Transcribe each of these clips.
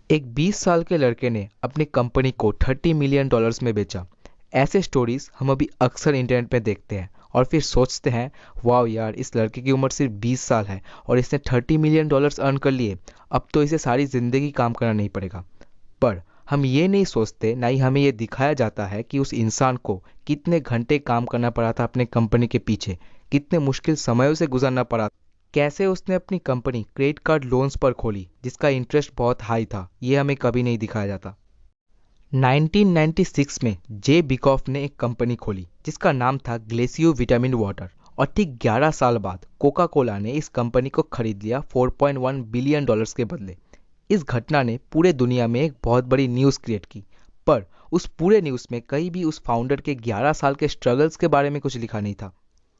एक 20 साल के लड़के ने अपनी कंपनी को $30 मिलियन में बेचा। ऐसे स्टोरीज हम अभी अक्सर इंटरनेट पे देखते हैं और फिर सोचते हैं, वाह यार, इस लड़के की उम्र सिर्फ 20 साल है और इसने $30 मिलियन अर्न कर लिए। अब तो इसे सारी जिंदगी काम करना नहीं पड़ेगा। पर हम ये नहीं सोचते, ना ही हमें ये दिखाया जाता है कि उस इंसान को कितने घंटे काम करना पड़ा था अपने कंपनी के पीछे, कितने मुश्किल समयों से गुजरना पड़ा, कैसे उसने अपनी कंपनी क्रेडिट कार्ड लोन्स पर खोली जिसका इंटरेस्ट बहुत हाई था। ये हमें कभी नहीं दिखाया जाता। 1996 में जे बिकॉफ ने एक कंपनी खोली जिसका नाम था ग्लेसियो विटामिन वाटर, और ठीक 11 साल बाद कोका कोला ने इस कंपनी को खरीद लिया $4.1 बिलियन के बदले। इस घटना ने पूरे दुनिया में एक बहुत बड़ी न्यूज़ क्रिएट की, पर उस पूरे न्यूज़ में कहीं भी उस फाउंडर के 11 साल के स्ट्रगल्स के बारे में कुछ लिखा नहीं था।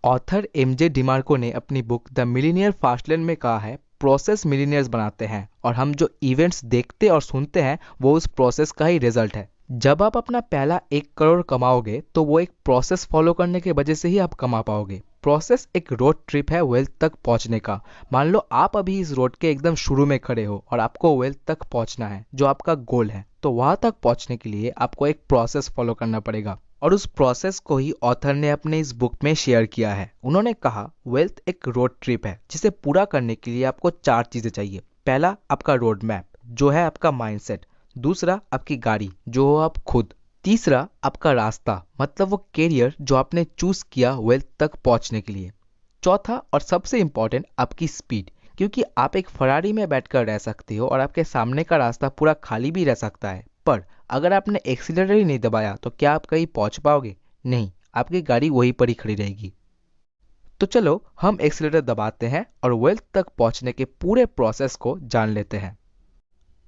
ऑथर एमजे डिमार्को ने अपनी बुक द मिलीनियर फास्टलैंड में कहा है, प्रोसेस मिलीनियर्स बनाते हैं और हम जो इवेंट्स देखते और सुनते हैं वो उस प्रोसेस का ही रिजल्ट है। जब आप अपना पहला 1 करोड़ कमाओगे तो वो एक प्रोसेस फॉलो करने की वजह से ही आप कमा पाओगे। प्रोसेस एक रोड ट्रिप है वेल्थ तक पहुंचने का। मान लो आप अभी इस रोड के एकदम शुरू में खड़े हो और आपको वेल्थ तक पहुंचना है, जो आपका गोल है, तो वहां तक पहुंचने के लिए आपको एक प्रोसेस फॉलो करना पड़ेगा। और उस प्रोसेस को ही ऑथर ने अपने इस बुक में शेयर किया है। उन्होंने कहा, वेल्थ एक रोड ट्रिप है जिसे पूरा करने के लिए आपको 4 चीजें चाहिए। पहला, आपका रोड मैप जो है आपका माइंडसेट। दूसरा, आपकी गाड़ी जो हो आप खुद। तीसरा, आपका रास्ता मतलब वो कैरियर जो आपने चूज किया वेल्थ तक पहुंचने के लिए। चौथा और सबसे इंपॉर्टेंट, आपकी स्पीड, क्योंकि आप एक फरारी में बैठकर रह सकते हो और आपके सामने का रास्ता पूरा खाली भी रह सकता है, पर अगर आपने एक्सीलरेटर ही नहीं दबाया तो क्या आप कहीं पहुंच पाओगे? नहीं, आपकी गाड़ी वहीं पर ही खड़ी रहेगी। तो चलो हम एक्सीलरेटर दबाते हैं और वेल्थ तक पहुंचने के पूरे प्रोसेस को जान लेते हैं।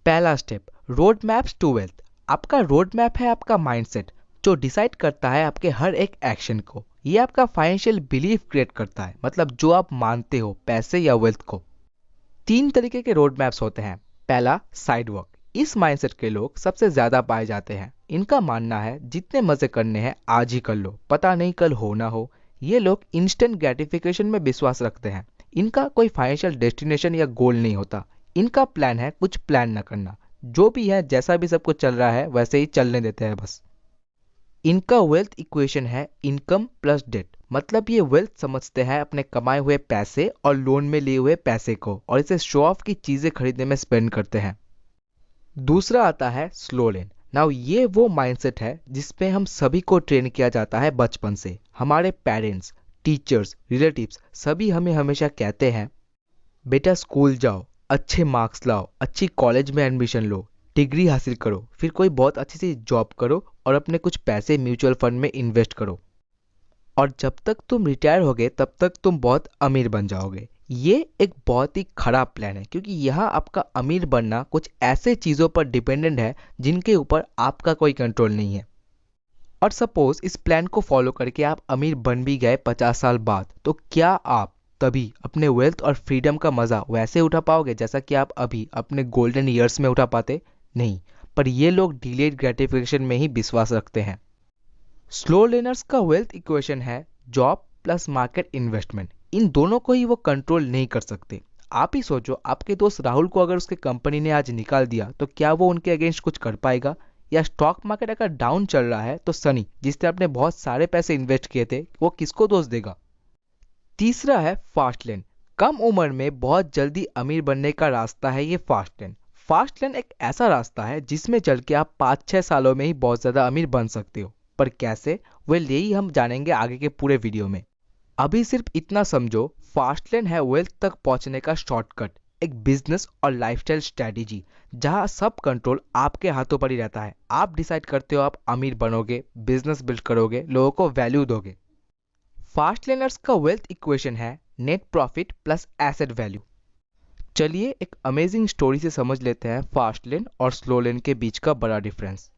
पहला step, road maps to wealth. आपका रोड मैप है आपका माइंडसेट, जो डिसाइड करता है आपके हर एक एक्शन को। ये आपका फाइनेंशियल बिलीफ क्रिएट करता है, मतलब जो आप मानते हो पैसे या वेल्थ को। 3 तरीके के रोड मैप्स होते हैं। पहला, साइडवर्क। इस माइंडसेट के लोग सबसे ज्यादा पाए जाते हैं। इनका मानना है जितने मजे करने हैं आज ही कर लो, पता नहीं कल हो ना हो। ये लोग इंस्टेंट ग्रेटिफिकेशन में विश्वास रखते हैं। इनका कोई फाइनेंशियल डेस्टिनेशन या गोल नहीं होता। इनका प्लान है कुछ प्लान ना करना, जो भी है जैसा भी सब कुछ चल रहा है वैसे ही चलने देते हैं बस। इनका वेल्थ इक्वेशन है इनकम प्लस डेट, मतलब ये वेल्थ समझते हैं अपने कमाए हुए पैसे और लोन में लिए हुए पैसे को, और इसे शो ऑफ की चीजें खरीदने में स्पेंड करते हैं। दूसरा आता है स्लो लेन। नाउ ये वो माइंडसेट है जिसपे हम सभी को ट्रेन किया जाता है बचपन से। हमारे पेरेंट्स, टीचर्स, रिलेटिव्स सभी हमें हमेशा कहते हैं, बेटा स्कूल जाओ, अच्छे मार्क्स लाओ, अच्छी कॉलेज में एडमिशन लो, डिग्री हासिल करो, फिर कोई बहुत अच्छी सी जॉब करो और अपने कुछ पैसे म्यूचुअल फंड में इन्वेस्ट करो, और जब तक तुम रिटायर होगे तब तक तुम बहुत अमीर बन जाओगे। ये एक बहुत ही खराब प्लान है, क्योंकि यहाँ आपका अमीर बनना कुछ ऐसे चीज़ों पर डिपेंडेंट है जिनके ऊपर आपका कोई कंट्रोल नहीं है। और सपोज इस प्लान को फॉलो करके आप अमीर बन भी गए 50 साल बाद, तो क्या आप तभी अपने वेल्थ और फ्रीडम का मजा वैसे उठा पाओगे जैसा कि आप अभी अपने गोल्डन ईयर्स में उठा पाते? नहीं। पर ये लोग डिलेड ग्रेटिफिकेशन में ही विश्वास रखते हैं। स्लो लेनर्स का वेल्थ इक्वेशन है जॉब प्लस मार्केट इन्वेस्टमेंट। इन दोनों को ही वो कंट्रोल नहीं कर सकते। आप ही सोचो, आपके दोस्त राहुल को अगर उसके कंपनी ने आज निकाल दिया तो क्या वो उनके अगेंस्ट कुछ कर पाएगा? या स्टॉक मार्केट अगर डाउन चल रहा है तो सनी, जिसने अपने बहुत सारे पैसे इन्वेस्ट किए थे, वो किसको दोष देगा? तीसरा है फास्ट लेन। कम उम्र में बहुत जल्दी अमीर बनने का रास्ता है ये फास्ट लेन। फास्ट लेन एक ऐसा रास्ता है जिसमें चल के आप 5-6 सालों में ही बहुत ज्यादा अमीर बन सकते हो। पर कैसे, वेल यही हम जानेंगे आगे के पूरे वीडियो में। अभी सिर्फ इतना समझो, फास्ट लेन है वेल्थ तक पहुंचने का शॉर्टकट, एक बिजनेस और लाइफस्टाइल स्ट्रेटेजी जहां सब कंट्रोल आपके हाथों पर ही रहता है। आप डिसाइड करते हो आप अमीर बनोगे, बिजनेस बिल्ड करोगे, लोगों को वैल्यू दोगे। फास्ट लेनर्स का वेल्थ इक्वेशन है net profit plus asset value. चलिए एक अमेजिंग स्टोरी से समझ लेते हैं फास्ट लेन और स्लो लेन के बीच का बड़ा डिफरेंस।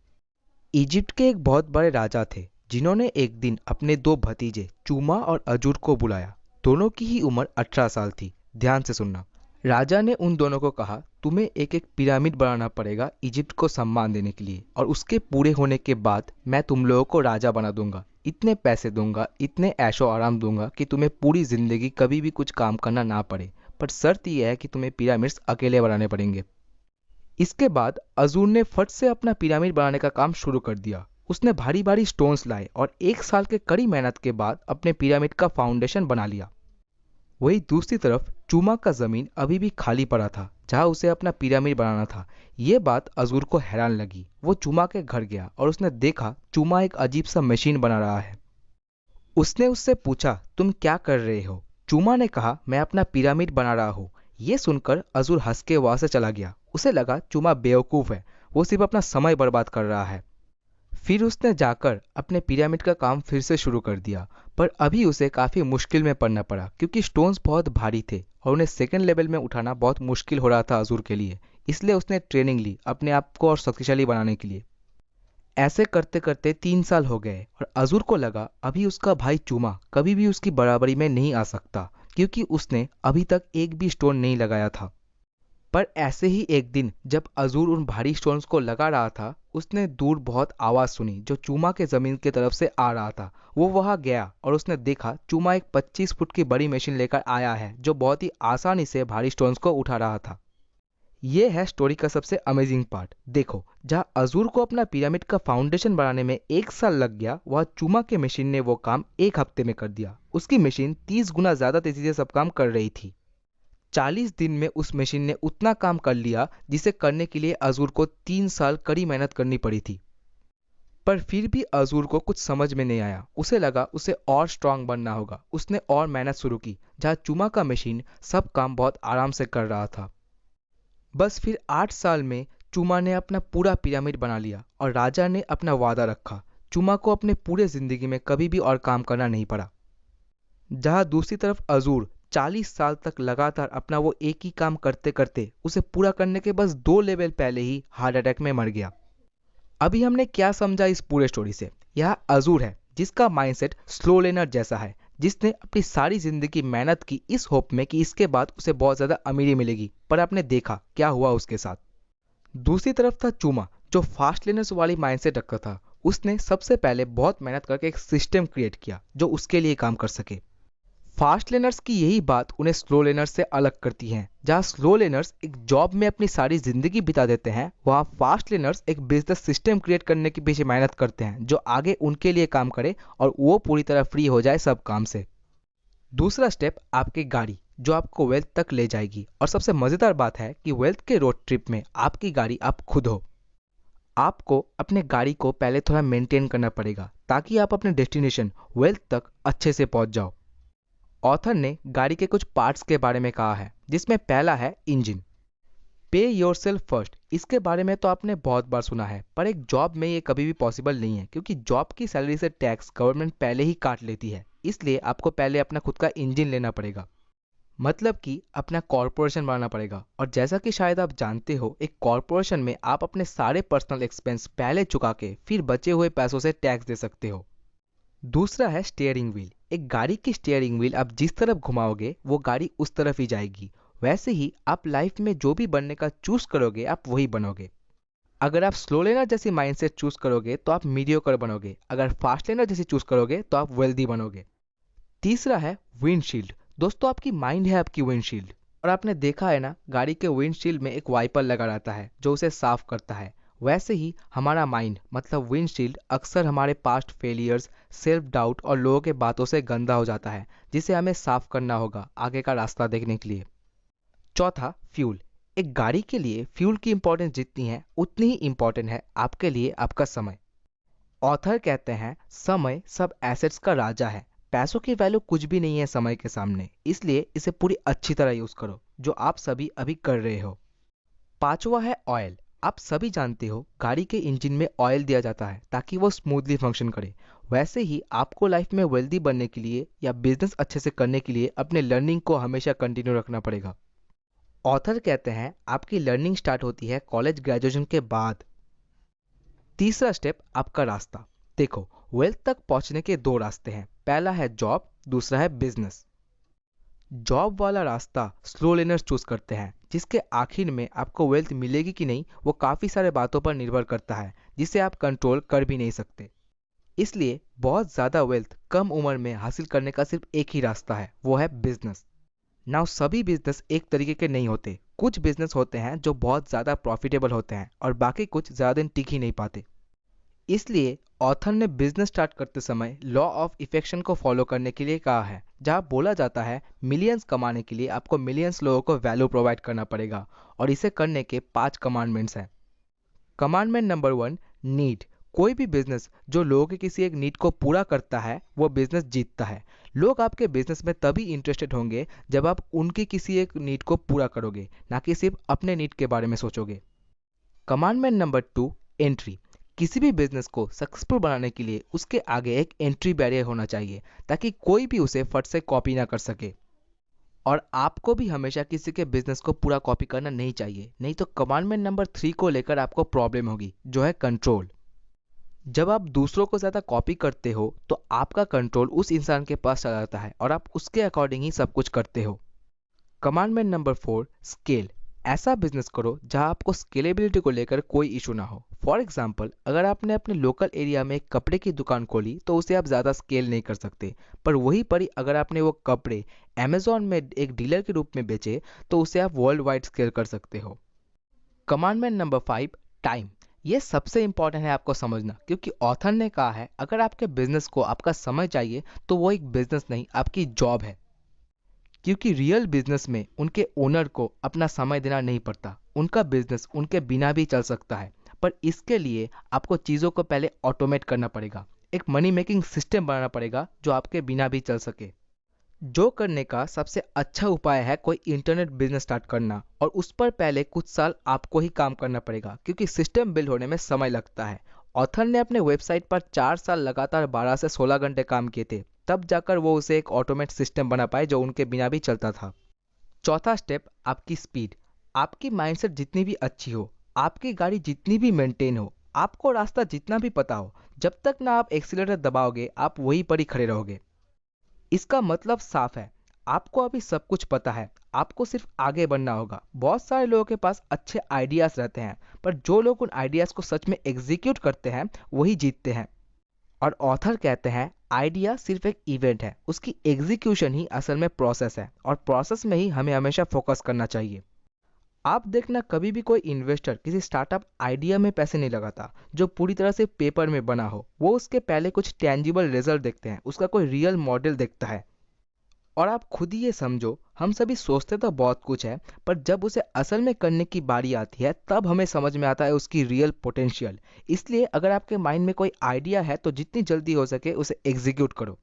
इजिप्ट के एक बहुत बड़े राजा थे जिन्होंने एक दिन अपने 2 भतीजे चूमा और अजूर को बुलाया। दोनों की ही उम्र 18 साल थी। ध्यान से सुनना। राजा ने उन दोनों को कहा, तुम्हें एक एक पिरामिड बनाना पड़ेगा इजिप्ट को सम्मान देने के लिए, और उसके पूरे होने के बाद मैं तुम लोगों को राजा बना दूंगा। इतने पैसे दूंगा, इतने ऐशो आराम दूंगा कि तुम्हें पूरी जिंदगी कभी भी कुछ काम करना ना पड़े। पर शर्त यह है कि तुम्हें पिरामिड्स अकेले बनाने पड़ेंगे। इसके बाद अजूर ने फट से अपना पिरामिड बनाने का काम शुरू कर दिया। उसने भारी भारी स्टोन्स लाए और 1 साल के कड़ी मेहनत के बाद अपने पिरामिड का फाउंडेशन बना लिया। वही दूसरी तरफ चूमा का जमीन अभी भी खाली पड़ा था जहां उसे अपना पिरामिड बनाना था। ये बात अजूर को हैरान लगी। वो चूमा के घर गया और उसने देखा चूमा एक अजीब सा मशीन बना रहा है। उसने उससे पूछा, तुम क्या कर रहे हो? चूमा ने कहा, मैं अपना पिरामिड बना रहा हूँ। ये सुनकर अजूर हंस के वहां से चला गया। उसे लगा चूमा बेवकूफ है, वो सिर्फ अपना समय बर्बाद कर रहा है। फिर उसने जाकर अपने पिरामिड का काम फिर से शुरू कर दिया, पर अभी उसे काफ़ी मुश्किल में पड़ना पड़ा क्योंकि स्टोन्स बहुत भारी थे और उन्हें सेकंड लेवल में उठाना बहुत मुश्किल हो रहा था अजूर के लिए। इसलिए उसने ट्रेनिंग ली अपने आप को और शक्तिशाली बनाने के लिए। ऐसे करते करते 3 साल हो गए और अजूर को लगा अभी उसका भाई चूमा कभी भी उसकी बराबरी में नहीं आ सकता क्योंकि उसने अभी तक एक भी स्टोन नहीं लगाया था। पर ऐसे ही एक दिन जब अजूर उन भारी स्टोन्स को लगा रहा था, उसने दूर बहुत आवाज सुनी जो चूमा के जमीन की तरफ से आ रहा था। वो वहां गया और उसने देखा चूमा एक 25 फुट की बड़ी मशीन लेकर आया है जो बहुत ही आसानी से भारी स्टोन्स को उठा रहा था। ये है स्टोरी का सबसे अमेजिंग पार्ट। देखो, जहां अजूर को अपना पिरामिड का फाउंडेशन बनाने में 1 साल लग गया, वह चूमा के मशीन ने वो काम 1 हफ्ते में कर दिया। उसकी मशीन 30 गुना ज्यादा तेजी से सब काम कर रही थी। 40 दिन में उस मशीन ने उतना काम कर लिया जिसे करने के लिए अजूर को 3 साल कड़ी मेहनत करनी पड़ी थी। पर फिर भी अजूर को कुछ समझ में नहीं आया। उसे लगा उसे और स्ट्रांग बनना होगा। उसने और मेहनत शुरू की जहां चूमा का मशीन सब काम बहुत आराम से कर रहा था। बस फिर 8 साल में चूमा ने अपना पूरा पिरामिड बना लिया और राजा ने अपना वादा रखा। चूमा को अपने पूरे जिंदगी में कभी भी और काम करना नहीं पड़ा। जहां दूसरी तरफ अजूर 40 साल तक लगातार अपना वो एक ही काम करते करते उसे पूरा करने के बस 2 लेवल पहले ही हार्ट अटैक में मर गया। अभी हमने क्या समझा इस पूरे स्टोरी से? यह अजूर है जिसका माइंडसेट स्लो लर्नर जैसा है, जिसने अपनी सारी जिंदगी मेहनत की इस होप में कि इसके बाद उसे बहुत ज्यादा अमीरी मिलेगी, पर आपने देखा क्या हुआ उसके साथ। दूसरी तरफ था चूमा जो फास्ट लर्नर्स वाली माइंडसेट रखता था। उसने सबसे पहले बहुत मेहनत करके एक सिस्टम क्रिएट किया जो उसके लिए काम कर सके। फास्ट लर्नर्स की यही बात उन्हें स्लो लर्नर्स से अलग करती है। जहां स्लो लर्नर्स एक जॉब में अपनी सारी जिंदगी बिता देते हैं, वहां फास्ट लर्नर्स एक बिजनेस सिस्टम क्रिएट करने के पीछे मेहनत करते हैं जो आगे उनके लिए काम करे और वो पूरी तरह फ्री हो जाए सब काम से। दूसरा स्टेप, आपकी गाड़ी जो आपको वेल्थ तक ले जाएगी। और सबसे मजेदार बात है कि वेल्थ के रोड ट्रिप में आपकी गाड़ी आप खुद हो। आपको अपने गाड़ी को पहले थोड़ा मेंटेन करना पड़ेगा ताकि आप अपने डेस्टिनेशन वेल्थ तक अच्छे से पहुंच जाओ। ऑथर ने गाड़ी के कुछ पार्ट्स के बारे में कहा है, जिसमें पहला है इंजन। पे योरसेल्फ फर्स्ट। इसके बारे में तो आपने बहुत बार सुना है, पर एक जॉब में ये कभी भी पॉसिबल नहीं है क्योंकि जॉब की सैलरी से टैक्स गवर्नमेंट पहले ही काट लेती है। इसलिए आपको पहले अपना खुद का इंजन लेना पड़ेगा, मतलब कि अपना कॉरपोरेशन बनाना पड़ेगा। और जैसा कि शायद आप जानते हो, एक कॉरपोरेशन में आप अपने सारे पर्सनल एक्सपेंस पहले चुका के फिर बचे हुए पैसों से टैक्स दे सकते हो। दूसरा है स्टीयरिंग व्हील। एक गाड़ी की स्टीयरिंग व्हील आप जिस तरफ घुमाओगे वो गाड़ी उस तरफ ही जाएगी। वैसे ही आप लाइफ में जो भी बनने का चूज करोगे आप वही बनोगे। अगर आप स्लो लेनर जैसी माइंडसेट चूज करोगे तो आप मीडियोकर बनोगे। अगर फास्ट लेनर जैसी चूज करोगे तो आप वेल्दी बनोगे। तीसरा है विंडशील्ड। दोस्तों, आपकी माइंड है आपकी विंडशील्ड। और आपने देखा है ना, गाड़ी के विंडशील्ड में एक वाइपर लगा रहता है जो उसे साफ करता है। वैसे ही हमारा माइंड मतलब विंडशील्ड अक्सर हमारे पास्ट फेलियर्स, सेल्फ डाउट और लोगों के बातों से गंदा हो जाता है, जिसे हमें साफ करना होगा आगे का रास्ता देखने के लिए। चौथा, फ्यूल। एक गाड़ी के लिए फ्यूल की इंपॉर्टेंस जितनी है उतनी ही इंपॉर्टेंट है आपके लिए आपका समय। ऑथर कहते हैं समय सब एसेट्स का राजा है। पैसों की वैल्यू कुछ भी नहीं है समय के सामने, इसलिए इसे पूरी अच्छी तरह यूज करो, जो आप सभी अभी कर रहे हो। पांचवा है ऑयल। आप सभी जानते हो गाड़ी के इंजन में ऑयल दिया जाता है ताकि वो स्मूथली फंक्शन करे। वैसे ही आपको लाइफ में वेल्दी बनने के लिए या बिजनेस अच्छे से करने के लिए अपने लर्निंग को हमेशा कंटिन्यू रखना पड़ेगा। ऑथर कहते हैं आपकी लर्निंग स्टार्ट होती है कॉलेज ग्रेजुएशन के बाद। तीसरा स्टेप, आपका रास्ता। देखो, वेल्थ तक पहुंचने के दो रास्ते हैं, पहला है जॉब, दूसरा है बिजनेस। जॉब वाला रास्ता स्लो लर्नर्स चूज करते हैं, जिसके आखिर में आपको वेल्थ मिलेगी कि नहीं वो काफ़ी सारे बातों पर निर्भर करता है जिसे आप कंट्रोल कर भी नहीं सकते। इसलिए बहुत ज़्यादा वेल्थ कम उम्र में हासिल करने का सिर्फ एक ही रास्ता है, वो है बिजनेस। नाउ सभी बिजनेस एक तरीके के नहीं होते। कुछ बिजनेस होते हैं जो बहुत ज़्यादा प्रॉफिटेबल होते हैं और बाकी कुछ ज़्यादा दिन टिक ही नहीं पाते। इसलिए ऑथर ने बिजनेस स्टार्ट करते समय लॉ ऑफ इफेक्शन को फॉलो करने के लिए कहा है, जहां बोला जाता है मिलियंस कमाने के लिए आपको मिलियंस लोगों को वैल्यू प्रोवाइड करना पड़ेगा और इसे करने के 5 कमांडमेंट्स हैं। Commandment number 1, need. कोई भी बिजनेस जो लोगों के किसी एक नीड को पूरा करता है वो बिजनेस जीतता है। लोग आपके बिजनेस में तभी इंटरेस्टेड होंगे जब आप उनकी किसी एक नीड को पूरा करोगे, ना कि सिर्फ अपने नीड के बारे में सोचोगे। Commandment number 2, entry. किसी भी बिजनेस को सक्सेसफुल बनाने के लिए उसके आगे एक एंट्री बैरियर होना चाहिए ताकि कोई भी उसे फट से कॉपी ना कर सके। और आपको भी हमेशा किसी के बिजनेस को पूरा कॉपी करना नहीं चाहिए, नहीं तो कमांडमेंट नंबर 3 को लेकर आपको प्रॉब्लम होगी, जो है कंट्रोल। जब आप दूसरों को ज़्यादा कॉपी करते हो तो आपका कंट्रोल उस इंसान के पास चला जाता है और आप उसके अकॉर्डिंग ही सब कुछ करते हो। Commandment number 4, scale. ऐसा बिजनेस करो जहां आपको स्केलेबिलिटी को लेकर कोई इशू ना हो। फॉर एग्जांपल, अगर आपने अपने लोकल एरिया में एक कपड़े की दुकान खोली तो उसे आप ज़्यादा स्केल नहीं कर सकते, पर वही पर अगर आपने वो कपड़े अमेजोन में एक डीलर के रूप में बेचे तो उसे आप वर्ल्ड वाइड स्केल कर सकते हो। Commandment number 5, time. ये सबसे इंपॉर्टेंट है आपको समझना, क्योंकि ऑथर ने कहा है अगर आपके बिजनेस को आपका समय चाहिए तो वो एक बिजनेस नहीं, आपकी जॉब है। क्योंकि रियल बिजनेस में उनके ओनर को अपना समय देना नहीं पड़ता, उनका बिजनेस उनके बिना भी चल सकता है, पर इसके लिए आपको चीज़ों को पहले ऑटोमेट करना पड़ेगा, एक मनी मेकिंग सिस्टम बनाना पड़ेगा जो आपके बिना भी चल सके। जो करने का सबसे अच्छा उपाय है कोई इंटरनेट बिजनेस स्टार्ट करना, और उस पर पहले कुछ साल आपको ही काम करना पड़ेगा क्योंकि सिस्टम बिल्ड होने में समय लगता है। ऑथर ने अपने वेबसाइट पर 4 साल लगातार 12 से 16 घंटे काम किए थे, तब जाकर वो उसे एक ऑटोमेट सिस्टम बना पाए जो उनके बिना भी चलता था। चौथा स्टेप, आपकी स्पीड। आपकी माइंडसेट जितनी भी अच्छी हो, आपकी गाड़ी जितनी भी मेंटेन हो, आपको रास्ता जितना भी पता हो, जब तक ना आप एक्सीलरेटर दबाओगे आप वहीं पर ही खड़े रहोगे। इसका मतलब साफ है, आपको अभी सब कुछ पता है, आपको सिर्फ आगे बढ़ना होगा। बहुत सारे लोगों के पास अच्छे आइडियाज रहते हैं, पर जो लोग उन आइडियाज को सच में एग्जीक्यूट करते हैं वही जीतते हैं। और ऑथर कहते हैं आइडिया सिर्फ एक इवेंट है, उसकी एग्जीक्यूशन ही असल में प्रोसेस है, और प्रोसेस में ही हमें हमेशा फोकस करना चाहिए। आप देखना, कभी भी कोई इन्वेस्टर किसी स्टार्टअप आइडिया में पैसे नहीं लगाता जो पूरी तरह से पेपर में बना हो। वो उसके पहले कुछ टेंजिबल रिजल्ट देखते हैं, उसका कोई रियल मॉडल देखता है। और आप खुद ही ये समझो, हम सभी सोचते तो बहुत कुछ है, पर जब उसे असल में करने की बारी आती है तब हमें समझ में आता है उसकी रियल पोटेंशियल। इसलिए अगर आपके माइंड में कोई आइडिया है तो जितनी जल्दी हो सके उसे एग्जीक्यूट करो।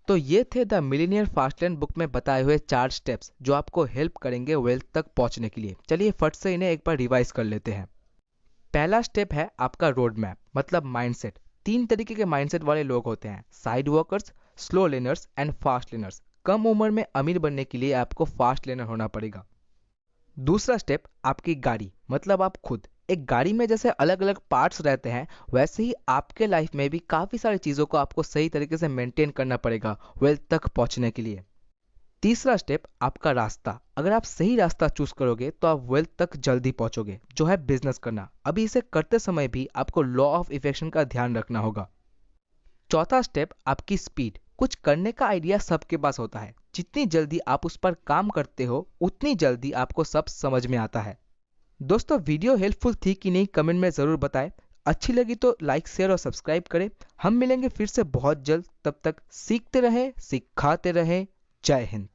तो ये थे द मिलीनियर फास्टलैंड बुक में बताए हुए 4 स्टेप्स जो आपको हेल्प करेंगे वेल्थ तक पहुंचने के लिए। चलिए फट से इन्हें एक बार रिवाइज कर लेते हैं। पहला स्टेप है आपका रोड मैप, मतलब माइंडसेट। 3 तरीके के माइंडसेट वाले लोग होते हैं, side workers, slow learners and fast learners. कम उम्र में अमीर बनने के लिए आपको फास्ट लर्नर होना पड़ेगा। दूसरा स्टेप, आपकी गाड़ी, मतलब आप खुद। एक गाड़ी में जैसे अलग अलग पार्ट्स रहते हैं, वैसे ही आपके लाइफ में भी काफ़ी सारी चीज़ों को आपको सही तरीके से मेंटेन करना पड़ेगा वेल्थ तक पहुंचने के लिए। तीसरा स्टेप, आपका रास्ता। अगर आप सही रास्ता चूज करोगे तो आप वेल्थ तक जल्दी पहुंचोगे, जो है बिजनेस करना। अभी इसे करते समय भी आपको लॉ ऑफ इफेक्शन का ध्यान रखना होगा। चौथा स्टेप, आपकी स्पीड। कुछ करने का आइडिया सबके पास होता है, जितनी जल्दी आप उस पर काम करते हो उतनी जल्दी आपको सब समझ में आता है। दोस्तों, वीडियो हेल्पफुल थी कि नहीं कमेंट में ज़रूर बताएं। अच्छी लगी तो लाइक, शेयर और सब्सक्राइब करें। हम मिलेंगे फिर से बहुत जल्द, तब तक सीखते रहें, सिखाते रहें। जय हिंद।